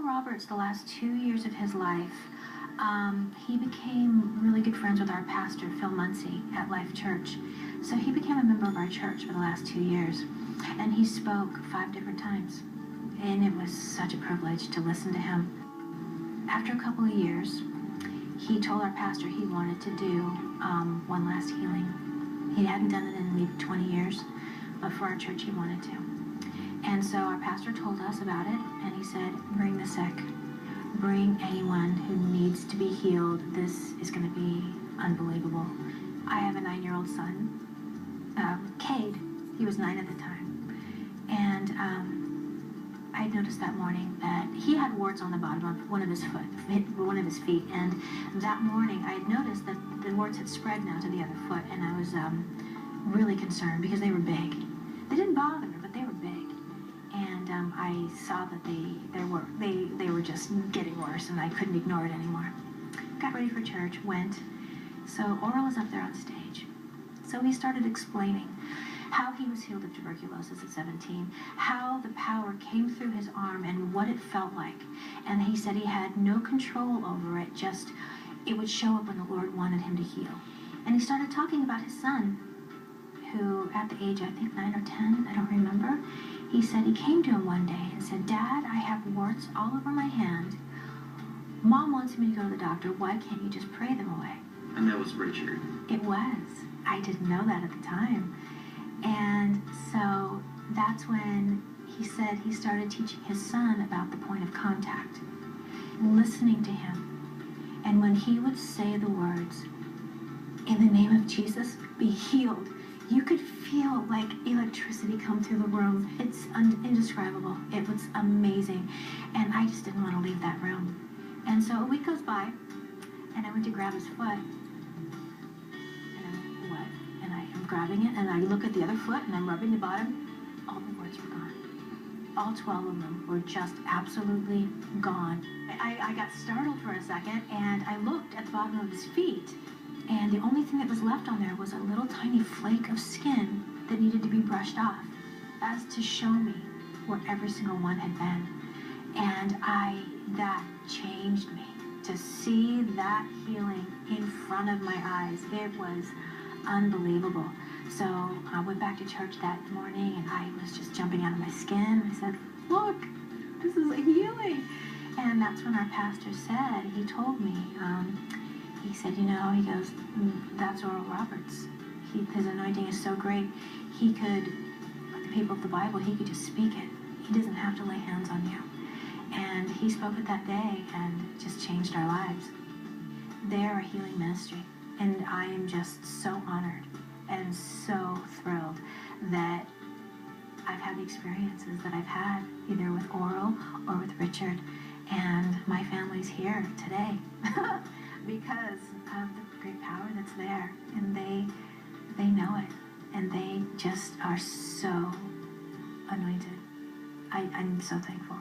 Roberts, the last 2 years of his life, he became really good friends with our pastor, Phil Muncie, at Life Church. So he became a member of our church for the last 2 years. And he spoke 5 different times. And it was such a privilege to listen to him. After a couple of years, he told our pastor he wanted to do one last healing. He hadn't done it in maybe 20 years, but for our church he wanted to. And so our pastor told us about it, and he said, bring the sick. Bring anyone who needs to be healed. This is going to be unbelievable. I have a 9-year-old son, Cade. He was 9 at the time. And I noticed that morning that he had warts on the bottom of one of his feet. And that morning I had noticed that the warts had spread now to the other foot, and I was really concerned because they were big. They didn't bother me, but they were big. And I saw that they were just getting worse, and I couldn't ignore it anymore. Got ready for church, went. So Oral was up there on stage. So he started explaining how he was healed of tuberculosis at 17, how the power came through his arm and what it felt like. And he said he had no control over it, just it would show up when the Lord wanted him to heal. And he started talking about his son, who at the age, I think 9 or 10, I don't remember, he said he came to him one day and said, Dad, I have warts all over my hand. Mom wants me to go to the doctor. Why can't you just pray them away? And that was Richard. It was. I didn't know that at the time. And so that's when he said he started teaching his son about the point of contact, listening to him. And when he would say the words, in the name of Jesus, be healed, you could feel like electricity come through the room. It's indescribable. It was amazing. And I just didn't want to leave that room. And so a week goes by, and I went to grab his foot. I'm grabbing it, and I look at the other foot, and I'm rubbing the bottom. All the warts were gone. All 12 of them were just absolutely gone. I got startled for a second, and I looked at the bottom of his feet, and the only thing that was left on there was a little tiny flake of skin that needed to be brushed off, as to show me where every single one had been. And that changed me. To see that healing in front of my eyes, it was unbelievable. So I went back to church that morning, and I was just jumping out of my skin. I said, look, this is a healing. And that's when our pastor said, he told me, he said, he goes, that's Oral Roberts. His anointing is so great. He could, like the people of the Bible, he could just speak it. He doesn't have to lay hands on you. And he spoke it that day, and it just changed our lives. They're a healing ministry. And I am just so honored and so thrilled that I've had the experiences that I've had, either with Oral or with Richard. And my family's here today because of the great power that's there. And they know it. And they just are so anointed. I'm so thankful.